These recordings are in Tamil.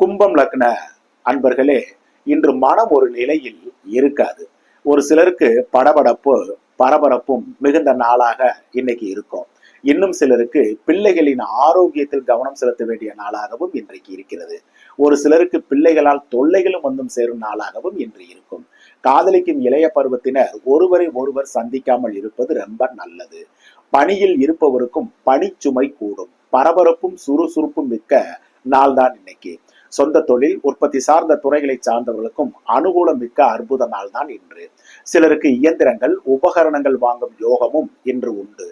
கும்பம் லக்ன அன்பர்களே, இன்று மனம் ஒரு நிலையில் இருக்காது. ஒரு சிலருக்கு படபடப்பு பரபரப்பும் மிகுந்த நாளாக இன்னைக்கு இருக்கும். இன்னும் சிலருக்கு பிள்ளைகளின் ஆரோக்கியத்தில் கவனம் செலுத்த வேண்டிய நாளாகவும் இன்றைக்கு இருக்கிறது. ஒரு சிலருக்கு பிள்ளைகளால் தொல்லைகளும் வந்தும் சேரும் நாளாகவும் இன்று இருக்கும். காதலிக்கும் இளைய பருவத்தினர் ஒருவரை ஒருவர் சந்திக்காமல் இருப்பது ரொம்ப நல்லது. பணியில் இருப்பவருக்கும் பணிச்சுமை கூடும். பரபரப்பும் சுறுசுறுப்பும் மிக்க நாள்தான் இன்னைக்கு. சொந்த தொழில் உற்பத்தி சார்ந்த துறைகளை சார்ந்தவர்களுக்கும் அனுகூலம் மிக்க அற்புத நாள் தான் இன்று. சிலருக்கு இயந்திரங்கள் உபகரணங்கள் வாங்கும் யோகமும் இன்று உண்டு.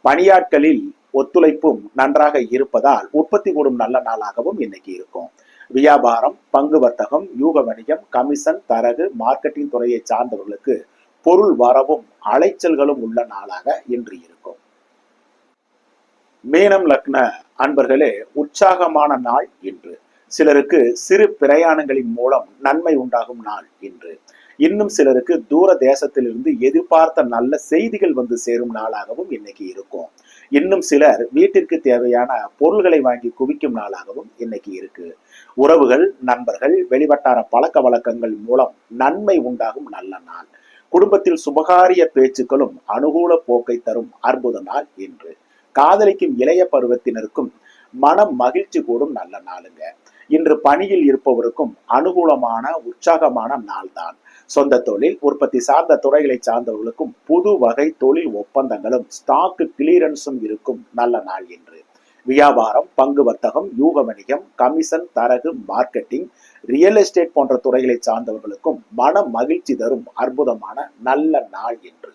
பணியாட்களில் ஒத்துழைப்பும் நன்றாக இருப்பதால் உற்பத்தி கூடும் நல்ல நாளாகவும் இன்னைக்கு இருக்கும். வியாபாரம், பங்கு வர்த்தகம், யூக வணிகம், கமிஷன், தரகு, மார்க்கெட்டிங் துறையை சார்ந்தவர்களுக்கு பொருள் வரவும் அலைச்சல்களும் உள்ள நாளாக இன்று இருக்கும். மீனம் லக்ன அன்பர்களே, உற்சாகமான நாள் இன்று. சிலருக்கு சிறு பிரயாணங்களின் மூலம் நன்மை உண்டாகும் நாள் இன்று. இன்னும் சிலருக்கு தூர தேசத்திலிருந்து எதிர்பார்த்த நல்ல செய்திகள் வந்து சேரும் நாளாகவும் இன்னைக்கு இருக்கும். இன்னும் சிலர் வீட்டிற்கு தேவையான பொருள்களை வாங்கி குவிக்கும் நாளாகவும் இன்னைக்கு இருக்கு. உறவுகள், நண்பர்கள், வெளிவட்டார பழக்க வழக்கங்கள் மூலம் நன்மை உண்டாகும் நல்ல நாள். குடும்பத்தில் சுபகாரிய பேச்சுக்களும் அனுகூல போக்கை தரும் அற்புத நாள் இன்று. காதலிக்கும் இளைய பருவத்தினருக்கும் மனம் மகிழ்ச்சி கூடும் நல்ல நாளுங்க. இன்று பணியில் இருப்பவருக்கும் அனுகூலமான உற்சாகமான நாள் தான். சொந்த தொழில் உற்பத்தி சார்ந்த துறைகளை சார்ந்தவர்களுக்கும் புது வகை தொழில் ஒப்பந்தங்களும் ஸ்டாக் கிளியரன்ஸும் இருக்கும் நல்ல நாள் என்று. வியாபாரம், பங்கு வர்த்தகம், யூக வணிகம், கமிஷன், தரகு, மார்க்கெட்டிங், ரியல் எஸ்டேட் போன்ற துறைகளை சார்ந்தவர்களுக்கும் மன மகிழ்ச்சி தரும் அற்புதமான நல்ல நாள் என்று.